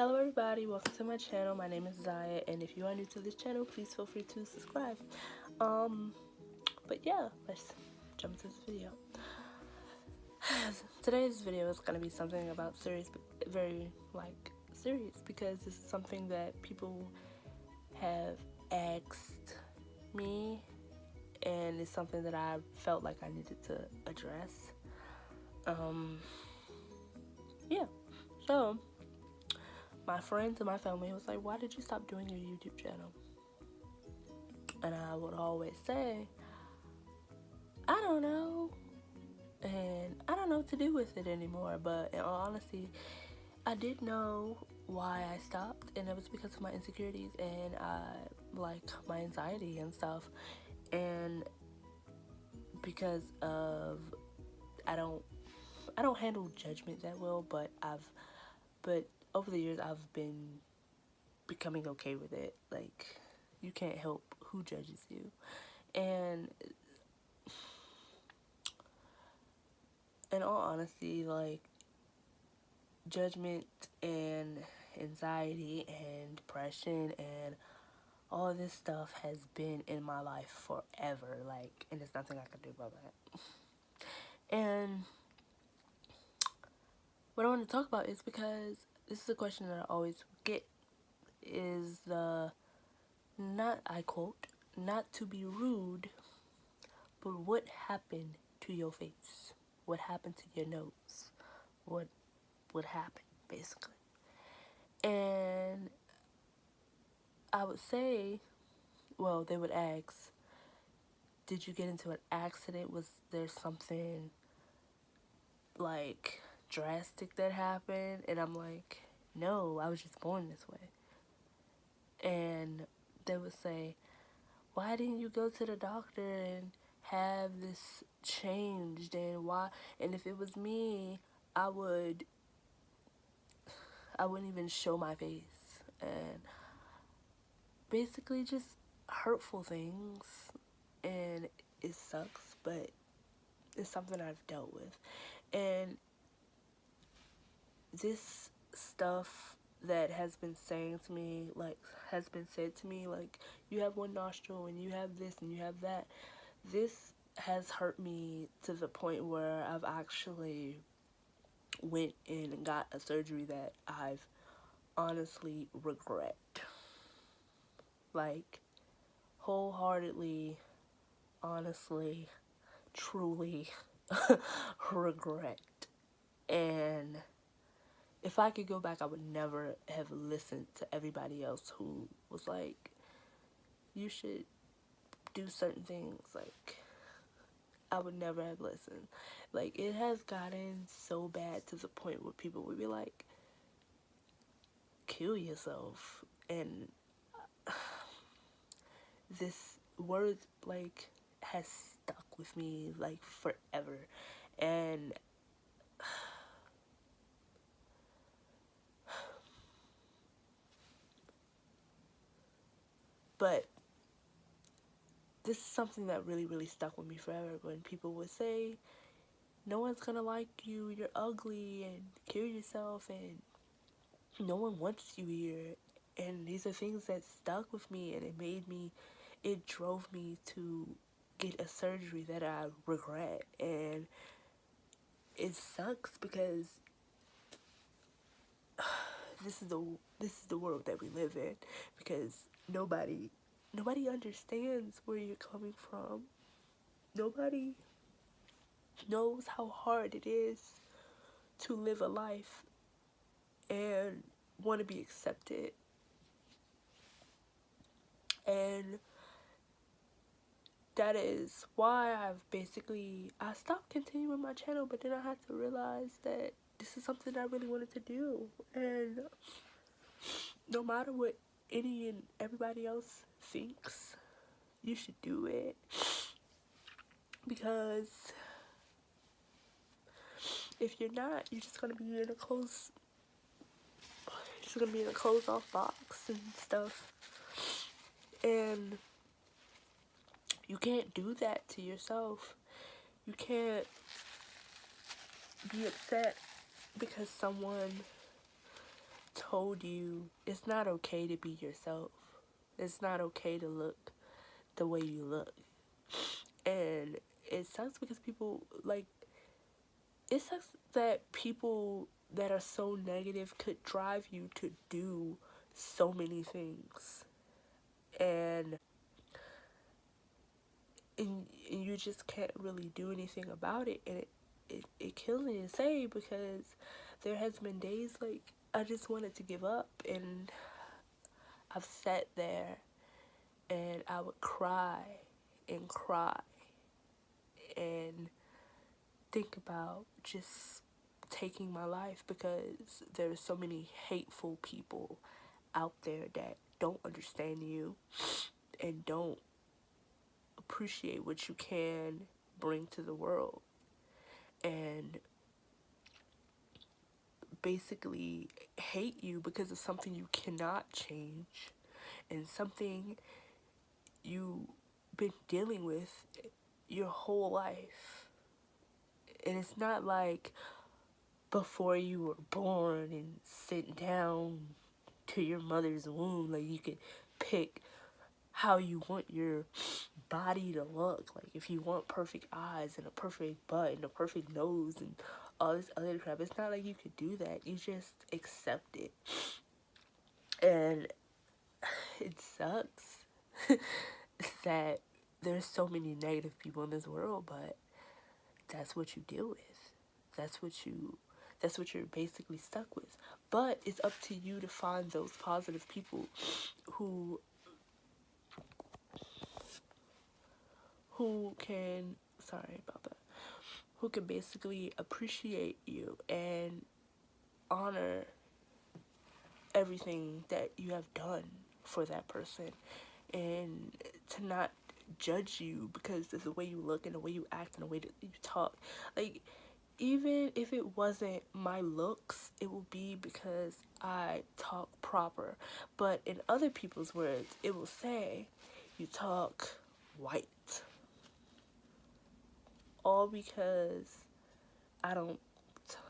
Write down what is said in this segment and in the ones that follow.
Hello everybody, welcome to my channel. My name is Zaya, and if you are new to this channel, please feel free to subscribe. But yeah, let's jump into this video. Today's video is going to be something about serious, but very serious, because this is something that people have asked me, and it's something that I felt like I needed to address. Yeah, so my friends and my family was like, why did you stop doing your YouTube channel? And I would always say, I don't know, and I don't know what to do with it anymore. But in all honesty, I did know why I stopped, and it was because of my insecurities and my anxiety and stuff, and because of I don't handle judgment that well, but over the years I've been becoming okay with it. Like, you can't help who judges you, and in all honesty, like, judgment and anxiety and depression and all of this stuff has been in my life forever, like, and there's nothing I can do about that. And what I want to talk about is because this is a question that I always get, is not, I quote, not to be rude, but what happened to your face? What happened to your nose? What happened, basically? And I would say, well, they would ask, did you get into an accident? Was there something like drastic that happened? And I'm like, no, I was just born this way. And they would say, why didn't you go to the doctor and have this changed? And why? And if it was me, I wouldn't even show my face. And basically just hurtful things. And it sucks, but it's something I've dealt with. And this stuff that has been said to me, like, you have one nostril and you have this and you have that, this has hurt me to the point where I've actually went in and got a surgery that I've honestly regret. Like, wholeheartedly, honestly, truly regret. And if I could go back, I would never have listened to everybody else who was like, you should do certain things. Like, I would never have listened. Like, it has gotten so bad to the point where people would be like, kill yourself. And this word, like, has stuck with me, like, forever. And but this is something that really, really stuck with me forever, when people would say, no one's gonna like you, you're ugly, and kill yourself, and no one wants you here. And these are things that stuck with me, and it drove me to get a surgery that I regret. And it sucks because this is the world that we live in, because nobody understands where you're coming from. Nobody knows how hard it is to live a life and want to be accepted. And that is why I stopped continuing my channel, but then I had to realize that this is something I really wanted to do. And no matter what any and everybody else thinks, you should do it. Because if you're not, you're just gonna be in a closed off box and stuff. And you can't do that to yourself. You can't be upset because someone told you it's not okay to be yourself. It's not okay to look the way you look. And it sucks because people, like, it sucks that people that are so negative could drive you to do so many things. And and you just can't really do anything about it. And it kills me to say, because there has been days like I just wanted to give up, and I've sat there and I would cry and cry and think about just taking my life, because there's so many hateful people out there that don't understand you and don't appreciate what you can bring to the world, and basically hate you because of something you cannot change and something you've been dealing with your whole life. And it's not like before you were born and sit down to your mother's womb, like you could pick how you want your body to look. Like if you want perfect eyes and a perfect butt and a perfect nose and all this other crap, it's not like you could do that. You just accept it. And it sucks that there's so many negative people in this world, but that's what you deal with. That's what you're basically stuck with. But it's up to you to find those positive people who can, sorry about that, who can basically appreciate you and honor everything that you have done for that person, and to not judge you because of the way you look and the way you act and the way that you talk. Like, even if it wasn't my looks, it will be because I talk proper. But in other people's words, it will say, you talk white. All because I don't,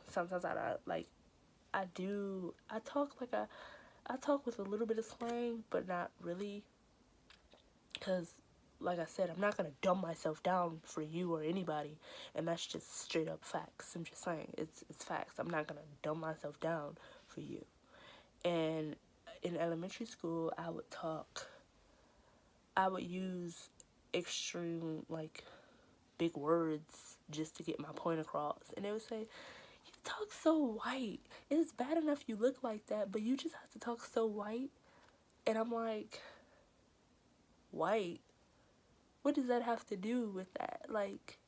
sometimes I don't, like, I talk like I talk with a little bit of slang, but not really. Because, like I said, I'm not going to dumb myself down for you or anybody. And that's just straight up facts. I'm just saying, it's facts. I'm not going to dumb myself down for you. And in elementary school, I would use extreme, like, big words just to get my point across. And they would say, you talk so white. It's bad enough you look like that, but you just have to talk so white. And I'm like, white? What does that have to do with that? Like,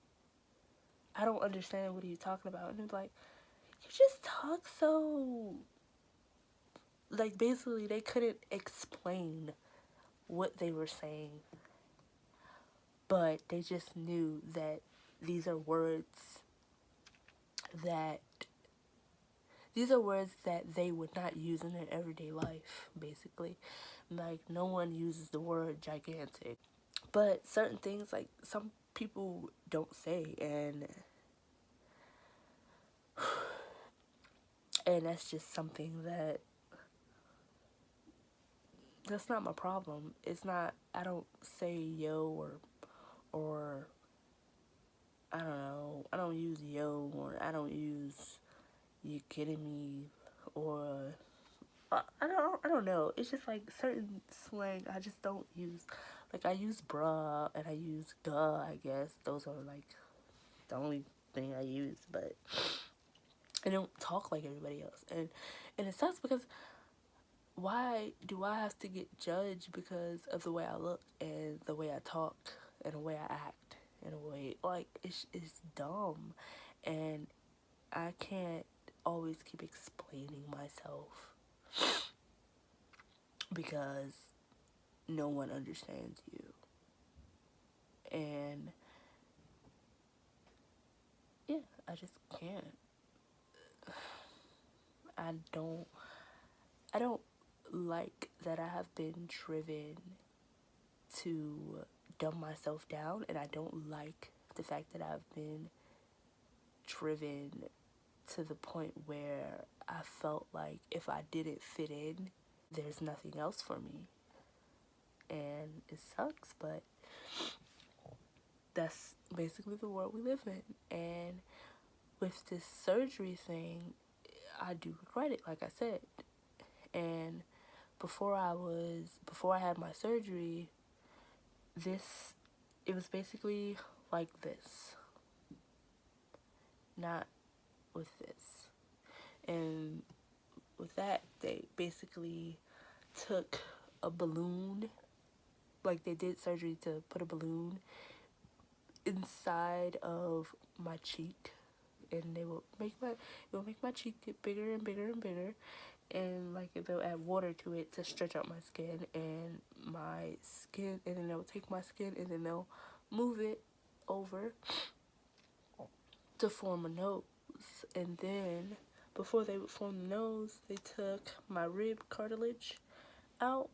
I don't understand, what are you talking about? And it's like, you just talk so, like, basically they couldn't explain what they were saying, but they just knew that these are words that they would not use in their everyday life, basically. Like, no one uses the word gigantic. But certain things, like, some people don't say, and that's just something that's not my problem. It's not, I don't say yo or I don't know, I don't use yo, or I don't use you kidding me, or I don't know. It's just like certain slang I just don't use. Like, I use bruh and I use duh, I guess. Those are like the only thing I use, but I don't talk like everybody else. And it sucks because why do I have to get judged because of the way I look and the way I talk and the way I act and the way, like, it's dumb. And I can't always keep explaining myself because no one understands you. And yeah, I just can't. I don't I don't like that I have been driven to dumb myself down, and I don't like the fact that I've been driven to the point where I felt like if I didn't fit in, there's nothing else for me. And it sucks, but that's basically the world we live in. And with this surgery thing, I do regret it, like I said. And before I had my surgery, it was basically like this, not with this. And with that, they basically took a balloon, like they did surgery to put a balloon inside of my cheek, and it will make my cheek get bigger and bigger and bigger, and like they'll add water to it to stretch out my skin, and then they'll take my skin and then they'll move it over to form a nose. And then before they would form the nose, they took my rib cartilage out,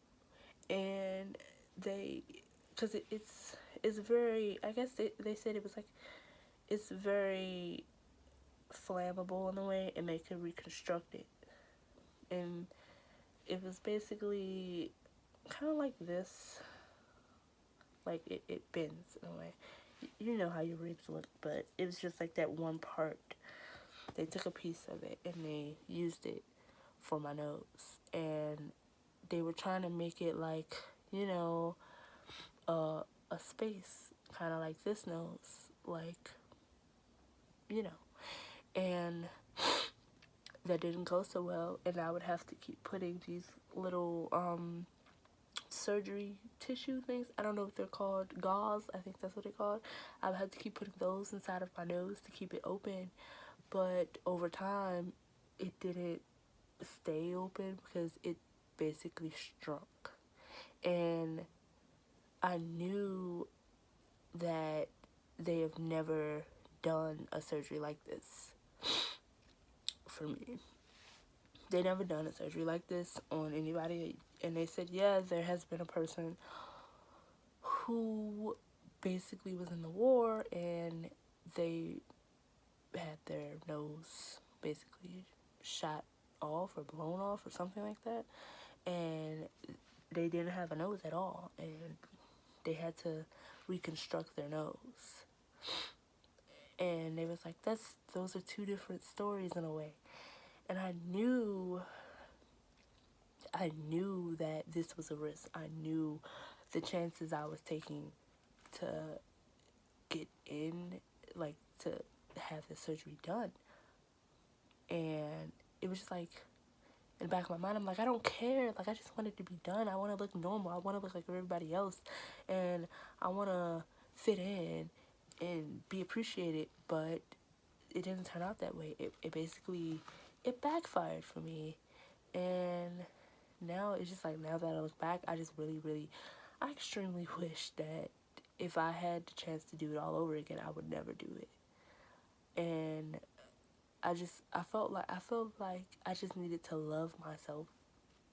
and because it's very, I guess they said it was like, it's very flammable in a way, and they could reconstruct it. And it was basically kind of like this, like it bends in a way. You know how your ribs look, but it was just like that one part. They took a piece of it and they used it for my nose, and they were trying to make it like, you know, a space, kind of like this nose, like, you know. And that didn't go so well, and I would have to keep putting these little surgery tissue things. I don't know if they're called, gauze, I think that's what they're called. I would have to keep putting those inside of my nose to keep it open, but over time it didn't stay open because it basically shrunk. And I knew that they have never done a surgery like this for me. They never done a surgery like this on anybody, and they said, yeah, there has been a person who basically was in the war and they had their nose basically shot off or blown off or something like that, and they didn't have a nose at all, and they had to reconstruct their nose. And they was like, those are two different stories in a way. And I knew that this was a risk. I knew the chances I was taking to get in, like, to have the surgery done. And it was just like, in the back of my mind, I'm like, I don't care. Like, I just want it to be done. I want to look normal. I want to look like everybody else. And I want to fit in and be appreciated. But it didn't turn out that way. It basically, it backfired for me. And now it's just like, now that I look back, I just I extremely wish that if I had the chance to do it all over again, I would never do it. And I felt like I just needed to love myself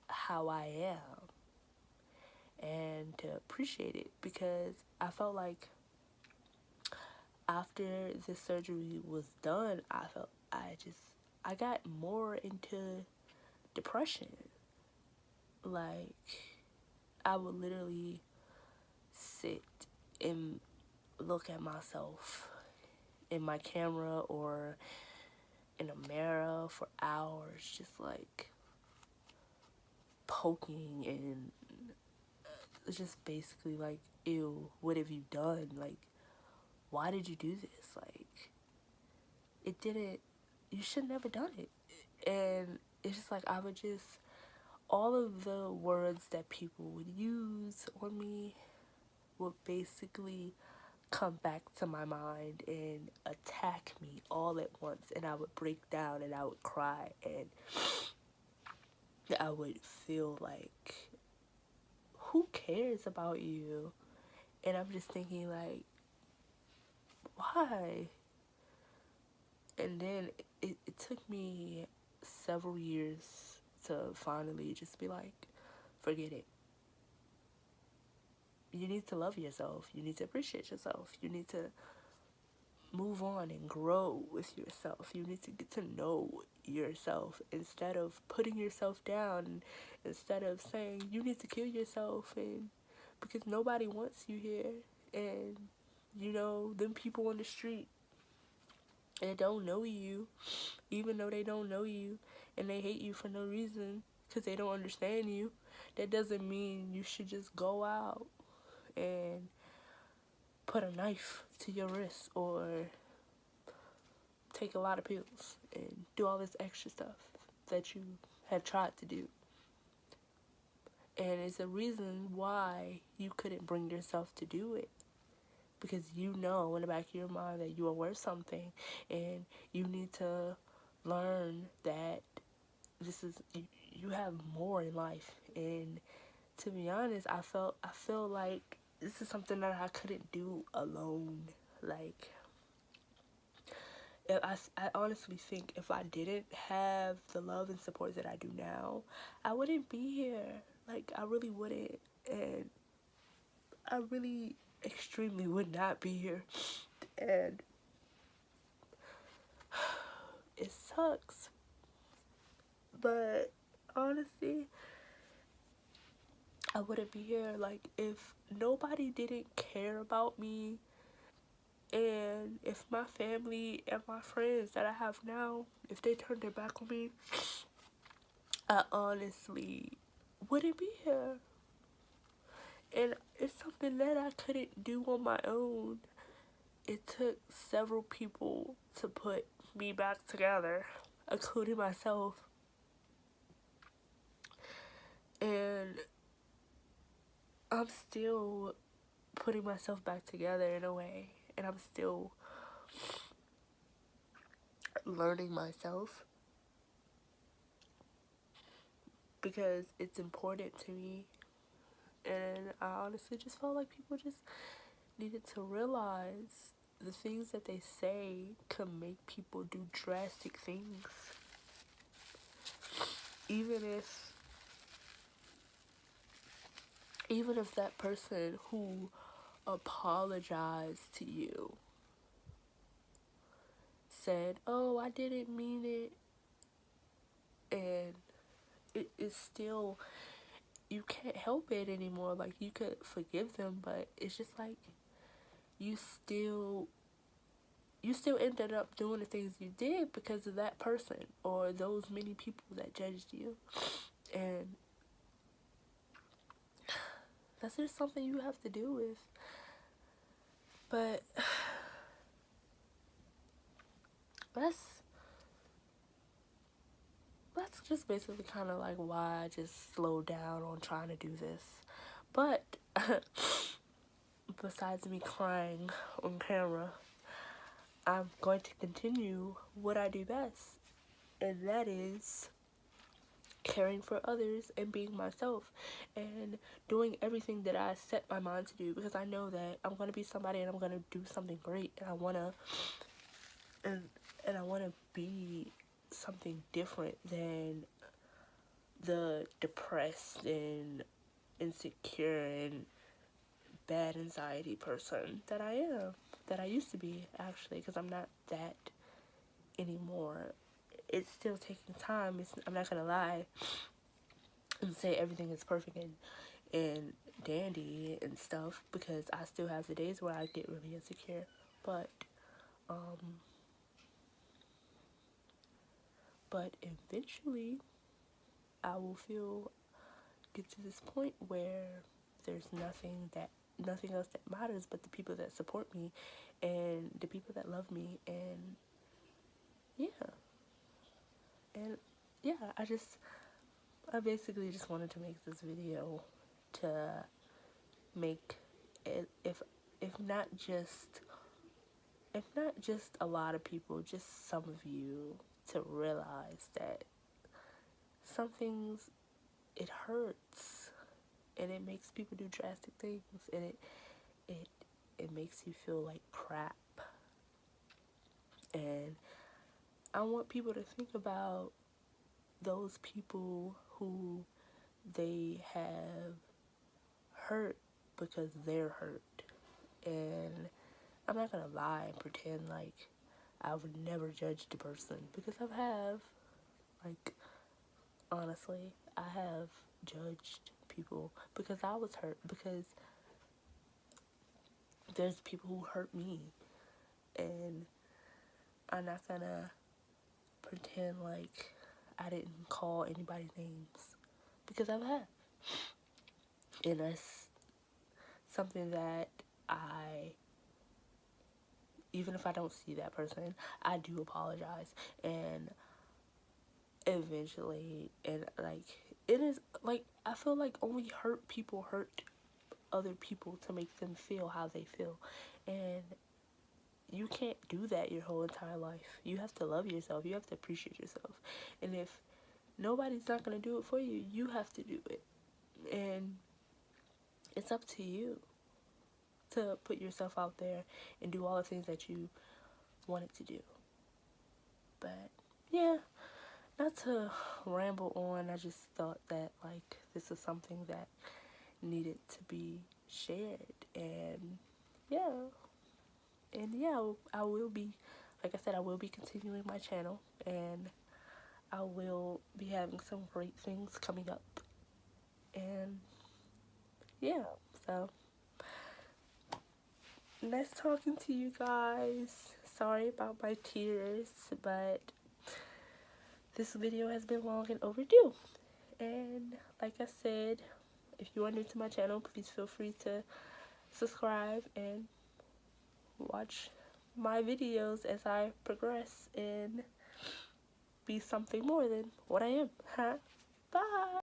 how I am and to appreciate it, because I felt like after this surgery was done, I got more into depression. Like, I would literally sit and look at myself in my camera or in a mirror for hours, just like poking, and it's just basically like, ew, what have you done? Like, why did you do this? Like, you should never done it. And it's just like, all of the words that people would use on me would basically come back to my mind and attack me all at once, and I would break down and I would cry, and I would feel like, who cares about you? And I'm just thinking like, why? And then it took me several years to finally just be like, forget it. You need to love yourself. You need to appreciate yourself. You need to move on and grow with yourself. You need to get to know yourself instead of putting yourself down, instead of saying you need to kill yourself, and because nobody wants you here. And you know, them people on the street that don't know you, even though they don't know you and they hate you for no reason because they don't understand you, that doesn't mean you should just go out and put a knife to your wrist or take a lot of pills and do all this extra stuff that you have tried to do. And it's a reason why you couldn't bring yourself to do it. Because you know in the back of your mind that you are worth something, and you need to learn that this is, you have more in life. And to be honest, I feel like this is something that I couldn't do alone. Like, I honestly think if I didn't have the love and support that I do now, I wouldn't be here. Like, I really wouldn't. And I really extremely would not be here. And it sucks. But honestly, I wouldn't be here. Like, if nobody didn't care about me, and if my family and my friends that I have now, if they turned their back on me, I honestly wouldn't be here. And it's something that I couldn't do on my own. It took several people to put me back together, including myself. And I'm still putting myself back together in a way. And I'm still learning myself. Because it's important to me. And I honestly just felt like people just needed to realize the things that they say can make people do drastic things. Even if that person who apologized to you said, oh, I didn't mean it, and it is still, you can't help it anymore. Like, you could forgive them, but it's just like you still ended up doing the things you did because of that person or those many people that judged you. And that's just something you have to deal with. But that's just basically kind of like why I just slowed down on trying to do this. But besides me crying on camera, I'm going to continue what I do best, and that is caring for others and being myself and doing everything that I set my mind to do, because I know that I'm going to be somebody and I'm going to do something great, and I want to and I want to be something different than the depressed and insecure and bad anxiety person that I am, that I used to be, actually, because I'm not that anymore. It's still taking time. I'm not gonna lie and say everything is perfect and dandy and stuff, because I still have the days where I get really insecure. But eventually I will get to this point where there's nothing else that matters but the people that support me and the people that love me. And yeah, and yeah, I basically just wanted to make this video to make it, if not just a lot of people, just some of you, to realize that some things, it hurts and it makes people do drastic things, and it makes you feel like crap. And I want people to think about those people who they have hurt because they're hurt, and I'm not gonna lie and pretend like I would never judge the person, because I have. Like, honestly, I have judged people because I was hurt, because there's people who hurt me, and I'm not gonna pretend like I didn't call anybody names, because I've had. And that's something that I, even if I don't see that person, I do apologize. And eventually, and like, it is like, I feel like only hurt people hurt other people to make them feel how they feel. And you can't do that your whole entire life. You have to love yourself. You have to appreciate yourself. And if nobody's not going to do it for you, you have to do it. And it's up to you to put yourself out there and do all the things that you wanted to do. But yeah, not to ramble on, I just thought that like this is something that needed to be shared. And yeah, I will be, like I said, I will be continuing my channel, and I will be having some great things coming up. And yeah, so nice talking to you guys. Sorry about my tears, but this video has been long and overdue. And like I said, if you are new to my channel, please feel free to subscribe and watch my videos as I progress and be something more than what I am. Bye!